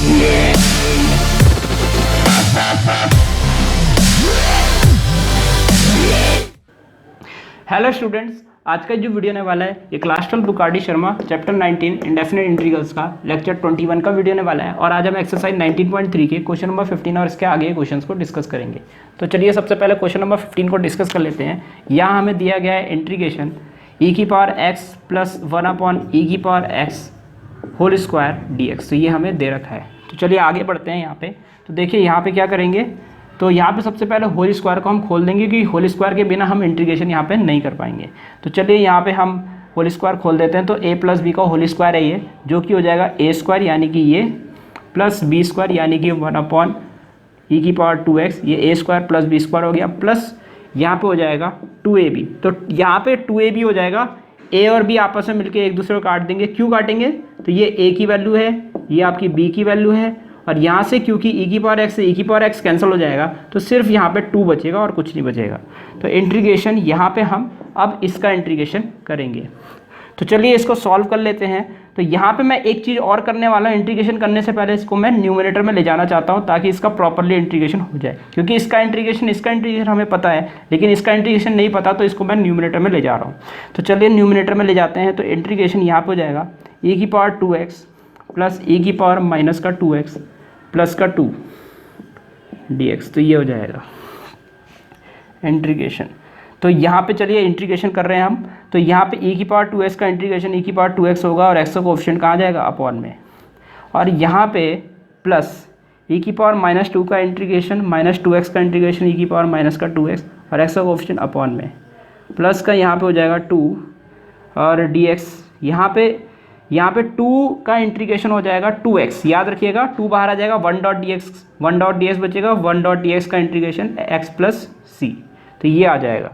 Hello students, आज का जो वीडियो होने वाला है ये class 12 book RD. Sharma chapter 19 indefinite integrals का लेक्चर 21 का वीडियो होने वाला है। और आज हम एक्सरसाइज 19.3 के क्वेश्चन नंबर 15 और इसके आगे क्वेश्चंस को डिस्कस करेंगे। तो चलिए सबसे पहले क्वेश्चन नंबर 15 को डिस्कस कर लेते हैं। यहाँ हमें दिया गया है इंटीग्रेशन e की power x plus 1/e⁴x whole square dx। तो ये हमें दे रखा है। तो चलिए आगे बढ़ते हैं। यहाँ पे तो देखिए यहाँ पे क्या करेंगे, तो यहाँ पे सबसे पहले होल स्क्वायर को हम खोल देंगे क्योंकि होल स्क्वायर के बिना हम इंटीग्रेशन यहाँ पे नहीं कर पाएंगे। तो चलिए यहाँ पे हम होल स्क्वायर खोल देते हैं। तो a प्लस बी का होल स्क्वायर है ये, जो कि हो जाएगा a स्क्वायर यानी कि ये प्लस b स्क्वायर यानी कि 1/e⁴2x, ये a square plus b square हो गया, प्लस यहाँ पे हो जाएगा 2ab। तो यहाँ पे 2ab हो जाएगा, a और b आपस में मिलकर एक दूसरे को काट देंगे। क्यों काटेंगे, तो ये a की वैल्यू है, ये आपकी b की वैल्यू है, और यहाँ से क्योंकि e⁴x से e⁴x कैंसिल हो जाएगा तो सिर्फ यहाँ पे 2 बचेगा और कुछ नहीं बचेगा। तो इंटीग्रेशन यहाँ पे हम अब इसका इंटीग्रेशन करेंगे। तो चलिए इसको सॉल्व कर लेते हैं। तो यहाँ पे मैं एक चीज़ और करने वाला हूँ, इंटीग्रेशन करने से पहले इसको मैं न्यूमरेटर में ले जाना चाहता हूँ ताकि इसका प्रॉपरली इंटीग्रेशन हो जाए। क्योंकि इसका इंटीग्रेशन हमें पता है लेकिन इसका इंटीग्रेशन नहीं पता, तो इसको मैं न्यूमरेटर में ले जा रहा हूँ। तो चलिए न्यूमरेटर में ले जाते हैं। तो इंटीग्रेशन यहाँ पर हो जाएगा e⁴2x प्लस e⁻² प्लस का 2 dx। तो ये हो जाएगा इंटीग्रेशन। तो यहाँ पे चलिए इंटीग्रेशन कर रहे हैं हम। तो यहाँ पे e⁴2x का इंटीग्रेशन e⁴2x होगा और x का कोएफिशिएंट कहाँ जाएगा, अपॉन में। और यहाँ पे प्लस e⁻² का इंटीग्रेशन -2x का इंटीग्रेशन e⁻²x और x का कोएफिशिएंट अपॉन में, प्लस का यहाँ पे हो जाएगा 2 और dx। यहाँ पे 2 का इंटीग्रेशन हो जाएगा 2x, याद रखिएगा 2 बाहर आ जाएगा, 1.dx बचेगा, 1.dx का इंटीग्रेशन x प्लस c। तो ये आ जाएगा।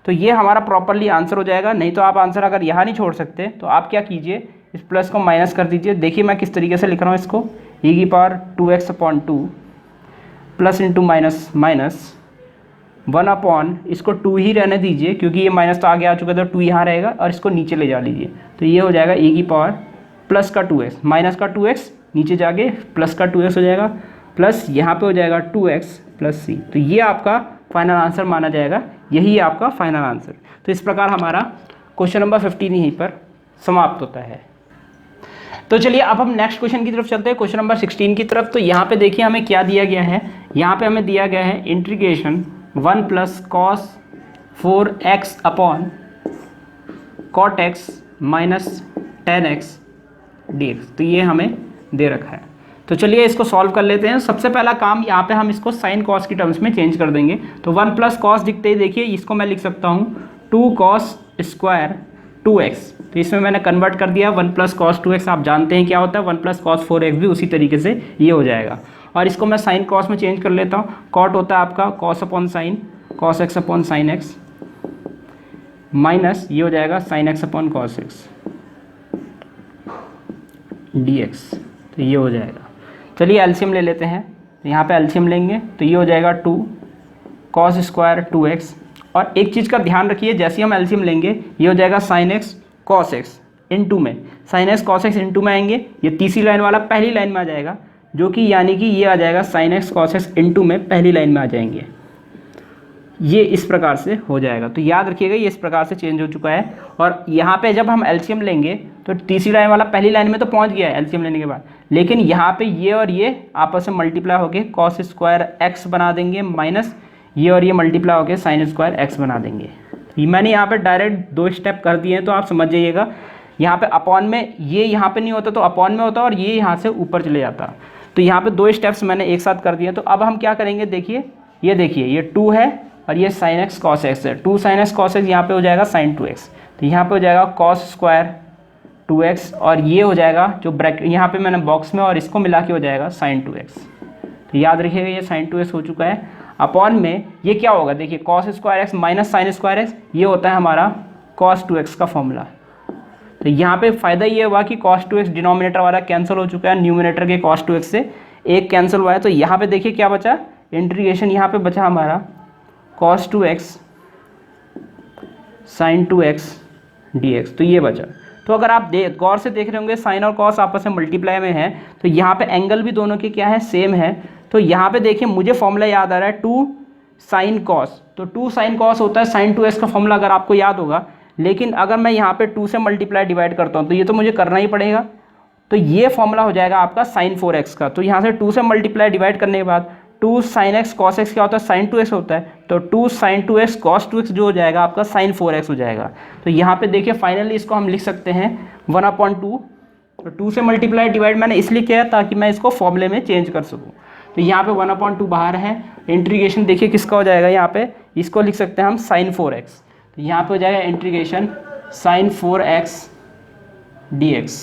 तो ये हमारा प्रॉपरली आंसर हो जाएगा। नहीं तो आप आंसर अगर यहाँ नहीं छोड़ सकते तो आप क्या कीजिए, इस प्लस को माइनस कर दीजिए। देखिए मैं किस तरीके से लिख रहा हूँ इसको, e⁴2x/2 plus into minus minus 1/, इसको 2 ही रहने दीजिए क्योंकि ये माइनस तो आगे आ चुका था, 2 यहाँ रहेगा और इसको नीचे ले जा लीजिए। तो ये हो जाएगा e⁻+2x, माइनस का 2x नीचे जाके प्लस का 2x हो जाएगा, प्लस यहाँ पे हो जाएगा 2x प्लस c। तो ये आपका फाइनल आंसर माना जाएगा, यही आपका फाइनल आंसर। तो इस प्रकार हमारा क्वेश्चन नंबर 15 यहीं पर समाप्त होता है। तो चलिए अब हम नेक्स्ट क्वेश्चन की तरफ चलते हैं, क्वेश्चन नंबर 16 की तरफ। तो यहाँ पे देखिए हमें क्या दिया गया है। यहाँ पे हमें दिया गया है integration 1 + cos 4x upon cot x minus 10x dx। तो ये हमें दे रखा है। तो चलिए इसको सॉल्व कर लेते हैं। सबसे पहला काम यहाँ पे हम इसको साइन कॉस की टर्म्स में चेंज कर देंगे। तो 1 + cos दिखते ही देखिए इसको मैं लिख सकता हूँ 2 cos² 2x। तो इसमें मैंने कन्वर्ट कर दिया 1 + cos 2x। आप जानते हैं क्या होता है, 1 + cos 4x भी उसी तरीके से ये हो जाएगा। और इसको मैं साइन कॉस में चेंज कर लेता हूँ। कॉट होता है आपका cos/sin, cos x/sin x minus ये हो जाएगा sin x/cos x dx। तो ये हो जाएगा। चलिए एलसीएम ले लेते हैं। तो यहाँ पे एलसीएम लेंगे तो ये हो जाएगा 2 cos² 2x। और एक चीज़ का ध्यान रखिए, जैसे ही हम एलसीएम लेंगे ये हो जाएगा sin x cos x into में, sin x cos x into में आएंगे, ये तीसरी लाइन वाला पहली लाइन में आ जाएगा, जो कि यानी कि ये आ जाएगा sin x cos x into में पहली लाइन में आ जाएंगे। ये इस प्रकार से हो जाएगा। तो याद रखिएगा ये इस प्रकार से चेंज हो चुका है। और यहाँ पे जब हम एलसीएम लेंगे तो तीसरी लाइन वाला पहली लाइन में तो पहुँच गया है एलसीएम लेने के बाद, लेकिन यहाँ पे ये और ये आपस में मल्टीप्लाई होके cos² x बना देंगे, माइनस ये और ये मल्टीप्लाई होके sin² x बना देंगे। मैंने यहाँ पे डायरेक्ट 2 स्टेप कर दिए हैं तो आप समझ जाइएगा। यहाँ पे अपॉन में ये यहाँ पे नहीं होता तो अपॉन में होता और ये यहाँ से ऊपर चले जाता। तो यहाँ पे 2 स्टेप्स मैंने एक साथ कर दिए। तो अब हम क्या करेंगे, देखिए ये 2 है और ये sin x cos x है। 2 sin x cos x यहाँ पे हो जाएगा sin 2x। तो यहाँ पे हो जाएगा cos² 2x और ये हो जाएगा जो ब्रैकेट यहाँ पे मैंने बॉक्स में और इसको मिला के हो जाएगा sin 2x। तो याद रखिएगा ये sin 2x हो चुका है। अपॉन में ये क्या होगा, देखिए cos² x minus sin² x, ये होता है हमारा cos 2x का फॉर्मूला। तो यहाँ पे फ़ायदा ये हुआ कि cos 2x डिनोमिनेटर वाला कैंसिल हो चुका है, न्यूमिनेटर के cos 2x से एक कैंसिल हुआ है। तो यहाँ पे देखिए क्या बचा, इंटीग्रेशन यहाँ पे बचा हमारा cos 2x sin 2x dx। तो ये बचा। तो अगर आप गौर से देख रहे होंगे साइन और कॉस आपस में मल्टीप्लाई में है, तो यहाँ पे एंगल भी दोनों के क्या है, सेम है। तो यहाँ पे देखिए मुझे फॉर्मूला याद आ रहा है 2 साइन कॉस, तो 2 साइन कॉस होता है sin 2x का फॉर्मूला, अगर आपको याद होगा। लेकिन अगर मैं यहाँ पे 2 से मल्टीप्लाई डिवाइड करता हूँ तो ये तो मुझे करना ही पड़ेगा, तो ये फॉर्मूला हो जाएगा आपका sin 4x का। तो यहाँ से 2 से मल्टीप्लाई डिवाइड करने के बाद 2 sin x cos x क्या होता है, sin 2x होता है, तो 2 sin 2x cos 2x जो हो जाएगा आपका sin 4x हो जाएगा। तो यहाँ पे देखिए फाइनली इसको हम लिख सकते हैं 1/2। तो 2 से मल्टीप्लाई डिवाइड मैंने इसलिए किया ताकि मैं इसको फॉर्मूले में चेंज कर सकूँ। तो यहाँ पे 1/2 बाहर है, इंटीग्रेशन देखिए किसका हो जाएगा, यहाँ पे इसको लिख सकते हैं हम sin 4x। तो यहाँ पे हो जाएगा इंटीग्रेशन sin 4x dx।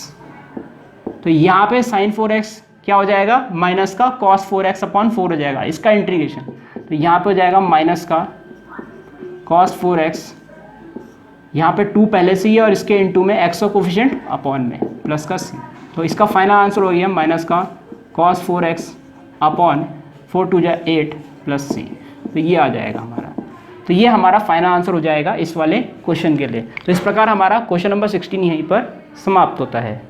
तो यहाँ पे sin 4x क्या हो जाएगा, माइनस का cos 4x/4 हो जाएगा इसका इंटीग्रेशन। तो यहाँ पे हो जाएगा माइनस का cos 4x, यहाँ पे 2 पहले से ही है और इसके इंटू में x का कोफिशिएंट अपॉन में प्लस का c। तो इसका फाइनल आंसर हो गया माइनस का cos 4x/4 2 8 प्लस c। तो ये आ जाएगा हमारा। तो ये हमारा फाइनल आंसर हो जाएगा इस वाले क्वेश्चन के लिए। तो इस प्रकार हमारा क्वेश्चन नंबर 16 यहीं पर समाप्त होता है।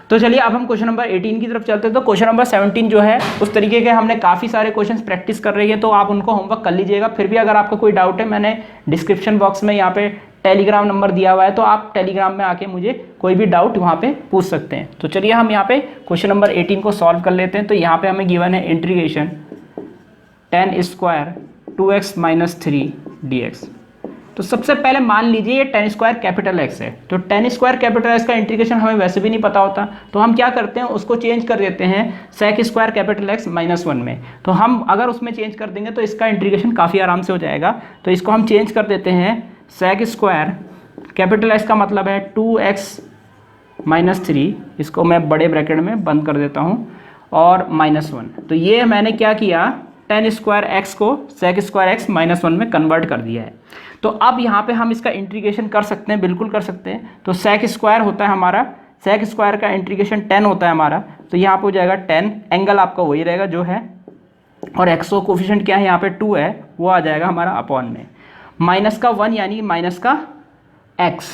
तो चलिए अब हम क्वेश्चन नंबर 18 की तरफ चलते हैं। तो क्वेश्चन नंबर 17 जो है उस तरीके के हमने काफ़ी सारे क्वेश्चंस प्रैक्टिस कर रही है, तो आप उनको होमवर्क कर लीजिएगा। फिर भी अगर आपका कोई डाउट है, मैंने डिस्क्रिप्शन बॉक्स में यहाँ पे टेलीग्राम नंबर दिया हुआ है, तो आप टेलीग्राम में आके मुझे कोई भी डाउट वहाँ पे पूछ सकते हैं। तो चलिए हम यहाँ पे क्वेश्चन नंबर 18 को सॉल्व कर लेते हैं। तो यहाँ पे हमें गिवन है integration tan square 2x - 3 dx। तो सबसे पहले मान लीजिए ये tan स्क्वायर कैपिटल X है, तो tan स्क्वायर कैपिटल X का इंटीग्रेशन हमें वैसे भी नहीं पता होता, तो हम क्या करते हैं उसको चेंज कर देते हैं sec स्क्वायर कैपिटल X -1 में। तो हम अगर उसमें चेंज कर देंगे तो इसका इंटीग्रेशन काफ़ी आराम से हो जाएगा। तो इसको हम चेंज कर देते हैं sec स्क्वायर कैपिटल X का मतलब है 2x - 3, इसको मैं बड़े ब्रैकेट में बंद कर देता हूँ, और -1। तो ये मैंने क्या किया, tan स्क्वायर x को sec स्क्वायर x -1 में कन्वर्ट कर दिया है। तो अब यहाँ पे हम इसका इंटीग्रेशन कर सकते हैं, बिल्कुल कर सकते हैं। तो sec स्क्वायर होता है हमारा, sec स्क्वायर का इंटीग्रेशन tan होता है हमारा, तो यहाँ पे हो जाएगा tan, एंगल आपका वही रहेगा जो है, और x को कोफिशिएंट क्या है यहाँ पे 2 है, वो आ जाएगा हमारा अपॉन में माइनस का 1 यानी माइनस का x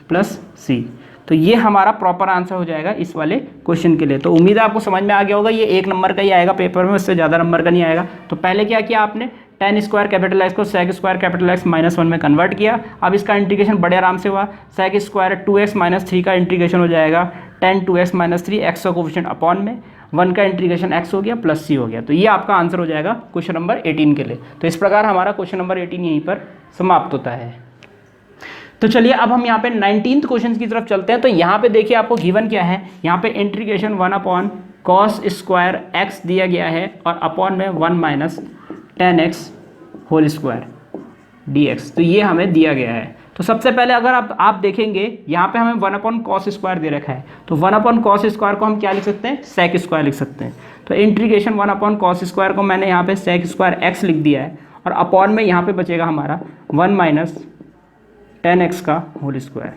प्लस c। तो ये हमारा प्रॉपर आंसर हो जाएगा इस वाले क्वेश्चन के लिए। तो उम्मीद है आपको समझ में आ गया होगा, ये 1 नंबर का ही आएगा पेपर में, उससे ज़्यादा नंबर का नहीं आएगा। तो पहले क्या किया आपने, tan स्क्वायर कैपिटल X को sec स्क्वायर कैपिटल X -1 में कन्वर्ट किया। अब इसका इंटीग्रेशन बड़े आराम से हुआ, sec स्क्वायर 2x - 3 का इंटीग्रेशन हो जाएगा tan 2x - 3 x का कोफिशिएंट अपॉन में 1 का इंटीग्रेशन x हो गया प्लस c हो गया। तो ये आपका आंसर हो जाएगा क्वेश्चन नंबर 18 के लिए। तो इस प्रकार हमारा क्वेश्चन नंबर 18 यहीं पर समाप्त होता है। तो चलिए अब हम यहाँ पे 19th क्वेश्चन की तरफ चलते हैं। तो यहाँ पे देखिए आपको गिवन क्या है, यहाँ पे इंटीग्रेशन 1/cos स्क्वायर x दिया गया है और अपॉन में 1 - tan x whole square dx। तो ये हमें दिया गया है। तो सबसे पहले अगर आप देखेंगे यहाँ पे हमें 1/cos स्क्वायर दे रखा है, तो 1/cos स्क्वायर को हम क्या लिख सकते हैं, sec स्क्वायर लिख सकते हैं। तो इंटीग्रेशन 1/cos स्क्वायर को मैंने यहाँ पे sec स्क्वायर x लिख दिया है, और अपॉन में यहाँ पे बचेगा हमारा 1 - tan x का होल स्क्वायर।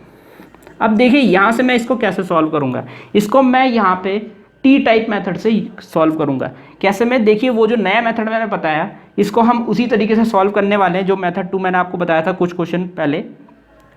अब देखिए यहाँ से मैं इसको कैसे सॉल्व करूँगा, इसको मैं यहाँ पे टी टाइप मेथड से सॉल्व करूँगा। कैसे में, देखिए वो जो नया मेथड मैंने बताया इसको हम उसी तरीके से सॉल्व करने वाले हैं जो मेथड 2 मैंने आपको बताया था कुछ क्वेश्चन पहले।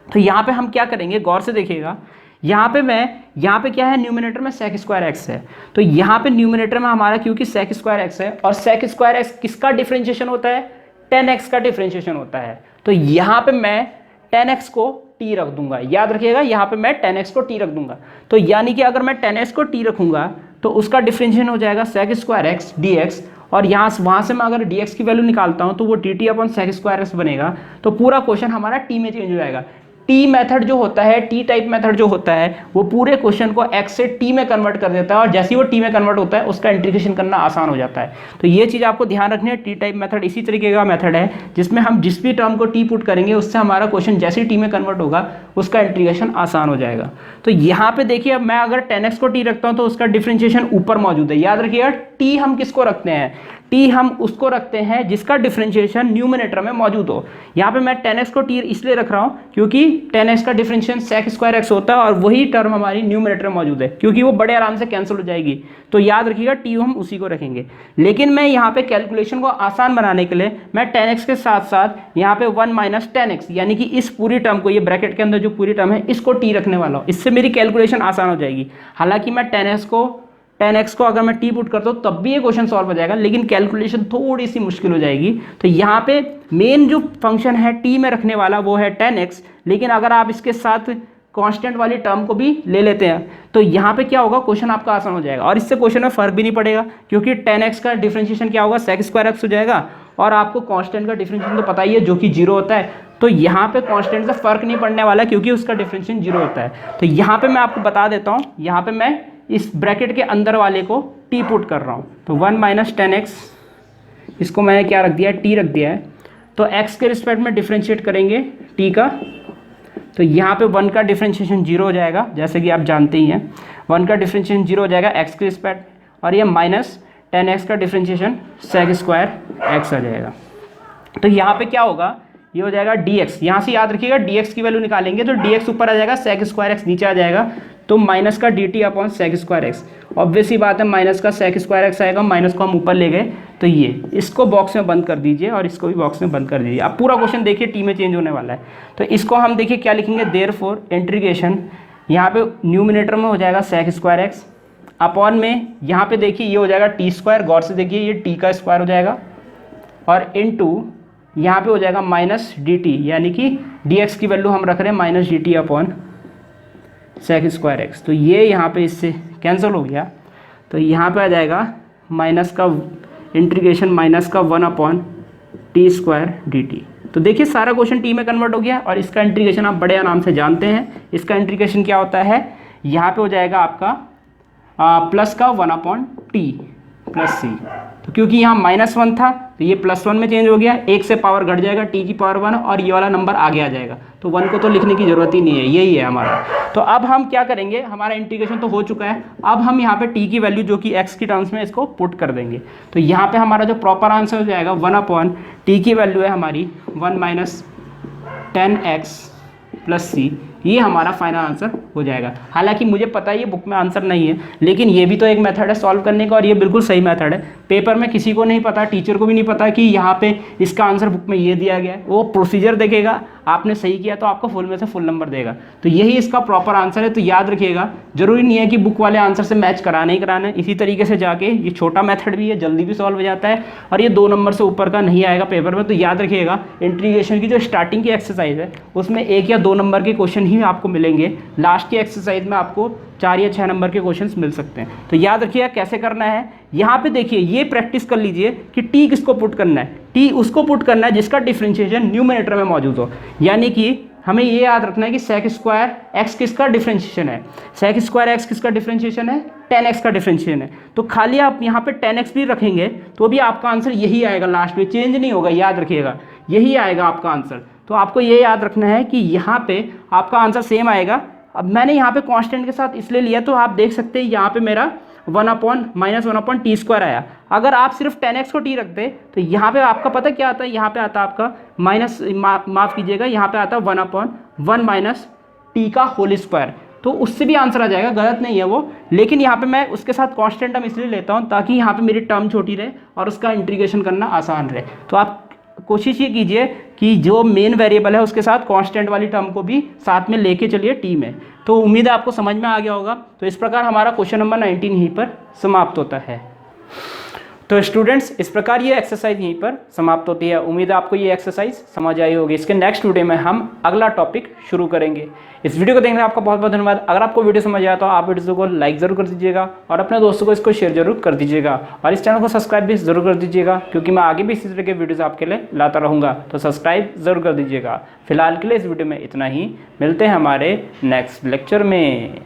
तो यहाँ पे हम क्या करेंगे, गौर से देखिएगा, यहाँ पे क्या है, न्यूमिनेटर में sec स्क्वायर x है। तो यहाँ पे न्यूमिनेटर में हमारा क्योंकि sec स्क्वायर x है, और sec स्क्वायर x किसका डिफ्रेंशिएशन होता है, tan x का डिफ्रेंशिएशन होता है। तो यहाँ पे मैं tan x को t रख दूंगा, याद रखिएगा यहाँ पे मैं tan x को t रख दूंगा। तो यानी कि अगर मैं tan x को t रखूंगा तो उसका डिफरेंशिएशन हो जाएगा sec स्क्वायर x dx, और वहाँ से मैं अगर dx की वैल्यू निकालता हूँ तो वो dt/sec स्क्वायर x बनेगा। तो पूरा क्वेश्चन हमारा t में चेंज हो जाएगा। टी मेथड जो होता है, टी टाइप मेथड जो होता है, वो पूरे क्वेश्चन को x से t में कन्वर्ट कर देता है, और जैसे ही वो t में कन्वर्ट होता है उसका इंटीग्रेशन करना आसान हो जाता है। तो ये चीज़ आपको ध्यान रखनी है। टी टाइप मेथड इसी तरीके का मेथड है जिसमें हम जिस भी टर्म को t पुट करेंगे उससे हमारा क्वेश्चन जैसे ही t में कन्वर्ट होगा उसका इंटीग्रेशन आसान हो जाएगा। तो यहाँ पे देखिए, अब मैं अगर tan x को t रखता हूँ तो उसका डिफ्रेंशिएशन ऊपर मौजूद है। याद रखिएगा t हम किसको रखते हैं, टी हम उसको रखते हैं जिसका डिफरेंशिएशन न्यूमरेटर में मौजूद हो। यहाँ पे मैं 10x को टी इसलिए रख रहा हूँ क्योंकि 10x का डिफरेंशिएशन sec स्क्वायर x होता है और वही टर्म हमारी न्यूमरेटर में मौजूद है, क्योंकि वो बड़े आराम से कैंसिल हो जाएगी। तो याद रखिएगा टी हम उसी को रखेंगे। लेकिन मैं यहाँ पे कैलकुलेशन को आसान बनाने के लिए मैं 10x के साथ साथ यहाँ पे 1 माइनस 10x यानी कि इस पूरी टर्म को, ये ब्रैकेट के अंदर जो पूरी टर्म है, इसको टी रखने वाला हूँ। इससे मेरी कैलकुलेशन आसान हो जाएगी। हालांकि मैं 10x को अगर मैं टी पुट करता हूँ तब भी ये क्वेश्चन सॉल्व हो जाएगा, लेकिन कैलकुलेशन थोड़ी सी मुश्किल हो जाएगी। तो यहाँ पे मेन जो फंक्शन है टी में रखने वाला वो है 10x, लेकिन अगर आप इसके साथ कांस्टेंट वाली टर्म को भी ले लेते हैं तो यहाँ पे क्या होगा, क्वेश्चन आपका आसान हो जाएगा और इससे क्वेश्चन में फर्क भी नहीं पड़ेगा, क्योंकि 10x का डिफरेंशिएशन क्या होगा, sec स्क्वायर x हो जाएगा और आपको कांस्टेंट का डिफरेंशिएशन तो पता ही है जो कि 0 होता है। तो यहाँ पे कांस्टेंट से फर्क नहीं पड़ने वाला क्योंकि उसका डिफरेंशिएशन 0 होता है। तो यहाँ पे मैं आपको बता देता हूँ, यहाँ पे मैं इस ब्रैकेट के अंदर वाले को टी पुट कर रहा हूँ। तो 1 माइनस 10x, इसको मैंने क्या रख दिया है, टी रख दिया है। तो x के रिस्पेक्ट में डिफरेंशिएट करेंगे t का, तो यहाँ पे 1 का डिफरेंशिएशन 0 हो जाएगा, जैसे कि आप जानते ही हैं 1 का डिफरेंशिएशन 0 हो जाएगा x के रिस्पेक्ट, और ये माइनस 10x का डिफरेंशिएशन sec स्क्वायर x आ जाएगा। तो यहाँ पे क्या होगा, ये हो जाएगा dx, यहाँ से याद रखिएगा dx की वैल्यू निकालेंगे तो dx ऊपर आ जाएगा, sec स्क्वायर x नीचे आ जाएगा, तो माइनस का dt upon sec square x। Obvious ही बात है, माइनस का sec स्क्वायर x आएगा, माइनस को हम ऊपर ले गए तो ये, इसको बॉक्स में बंद कर दीजिए और इसको भी बॉक्स में बंद कर दीजिए। अब पूरा क्वेश्चन देखिए टी में चेंज होने वाला है। तो इसको हम देखिए क्या लिखेंगे, देयरफॉर इंटीग्रेशन, यहाँ पे न्यूमिनेटर में हो जाएगा sec स्क्वायर x, अपॉन में यहाँ पे देखिए ये हो जाएगा टी स्क्वायर, गौर से देखिए ये टी का स्क्वायर हो जाएगा, और इनटू यहाँ पे हो जाएगा माइनस dt, यानी कि dx की वैल्यू हम रख रहे हैं minus dt upon sec square x। तो ये यहाँ पे इससे कैंसिल हो गया, तो यहाँ पे आ जाएगा माइनस का इंटीग्रेशन माइनस का 1 अपॉन टी स्क्वायर dt। तो देखिए सारा क्वेश्चन टी में कन्वर्ट हो गया और इसका इंटीग्रेशन आप बड़े आराम से जानते हैं। इसका इंटीग्रेशन क्या होता है, यहाँ पे हो जाएगा आपका प्लस का 1 अपॉन टी प्लस सी। तो क्योंकि यहाँ -1 था तो ये +1 में चेंज हो गया, 1 से पावर घट जाएगा t की पावर 1 और ये वाला नंबर आगे आ जाएगा। तो 1 को तो लिखने की ज़रूरत ही नहीं है, यही है हमारा। तो अब हम क्या करेंगे, हमारा इंटीग्रेशन तो हो चुका है, अब हम यहाँ पे t की वैल्यू जो कि x की टर्म्स में इसको पुट कर देंगे। तो यहाँ पे हमारा जो प्रॉपर आंसर हो जाएगा 1 अपॉन टी की वैल्यू है हमारी 1 माइनस 10x प्लस सी, ये हमारा फाइनल आंसर हो जाएगा। हालांकि मुझे पता है ये बुक में आंसर नहीं है, लेकिन ये भी तो एक मेथड है सॉल्व करने का और ये बिल्कुल सही मेथड है। पेपर में किसी को नहीं पता, टीचर को भी नहीं पता कि यहाँ पे इसका आंसर बुक में ये दिया गया है। वो प्रोसीजर देखेगा, आपने सही किया तो आपको फुल में से फुल नंबर देगा। तो यही इसका प्रॉपर आंसर है। तो याद रखिएगा, जरूरी नहीं है कि बुक वाले आंसर से मैच कराना ही कराना है। इसी तरीके से जाके ये छोटा मेथड भी है, जल्दी भी सॉल्व हो जाता है और ये 2 नंबर से ऊपर का नहीं आएगा पेपर में। तो याद रखिएगा, इंटीग्रेशन की जो स्टार्टिंग की एक्सरसाइज है उसमें 1 या 2 नंबर के क्वेश्चन ही आपको मिलेंगे, लास्ट की एक्सरसाइज में आपको 4 या 6 नंबर के क्वेश्चंस मिल सकते हैं। तो याद रखिएगा कैसे करना है। यहाँ पे देखिए ये प्रैक्टिस कर लीजिए कि टी किसको पुट करना है, टी उसको पुट करना है जिसका डिफरेंशिएशन न्यूमरेटर में मौजूद हो। यानी कि हमें ये याद रखना है कि sec स्क्वायर x किसका डिफरेंशिएशन है, sec स्क्वायर x किसका डिफरेंशिएशन है, 10x का डिफरेंशिएशन है। तो खाली आप यहाँ पे 10x भी रखेंगे तो भी आपका आंसर यही आएगा, लास्ट में चेंज नहीं होगा, याद रखिएगा यही आएगा आपका आंसर। तो आपको ये याद रखना है कि यहाँ पे आपका आंसर सेम आएगा। अब मैंने यहाँ पे कांस्टेंट के साथ इसलिए लिया, तो आप देख सकते हैं यहाँ पे मेरा 1 अपॉन टी स्क्वायर आया। अगर आप सिर्फ 10x को t रखते तो यहाँ पे आपका पता क्या आता है, यहाँ पे आता आपका माफ़ कीजिएगा, यहाँ पे आता 1 अपॉन 1 माइनस टी का होल स्क्वायर। तो उससे भी आंसर आ जाएगा, गलत नहीं है वो। लेकिन यहाँ पे मैं उसके साथ कांस्टेंट टर्म इसलिए लेता हूँ ताकि यहाँ पे मेरी टर्म छोटी रहे और उसका इंटीग्रेशन करना आसान रहे। तो आप कोशिश ये कीजिए कि जो मेन वेरिएबल है उसके साथ कांस्टेंट वाली टर्म को भी साथ में लेके चलिए टी में। तो उम्मीद है आपको समझ में आ गया होगा। तो इस प्रकार हमारा क्वेश्चन नंबर 19 यहीं पर समाप्त होता है। तो स्टूडेंट्स, इस प्रकार ये एक्सरसाइज यहीं पर समाप्त होती है। उम्मीद है आपको ये एक्सरसाइज समझ आई होगी। इसके नेक्स्ट वीडियो में हम अगला टॉपिक शुरू करेंगे। इस वीडियो को देखने का आपका बहुत बहुत धन्यवाद। अगर आपको वीडियो समझ आया तो आप वीडियो को लाइक ज़रूर कर दीजिएगा और अपने दोस्तों को इसको शेयर जरूर कर दीजिएगा और इस चैनल को सब्सक्राइब भी ज़रूर कर दीजिएगा, क्योंकि मैं आगे भी इसी तरह के वीडियोज़ आपके लिए लाता रहूँगा। तो सब्सक्राइब ज़रूर कर दीजिएगा। फिलहाल के लिए इस वीडियो में इतना ही, मिलते हैं हमारे नेक्स्ट लेक्चर में।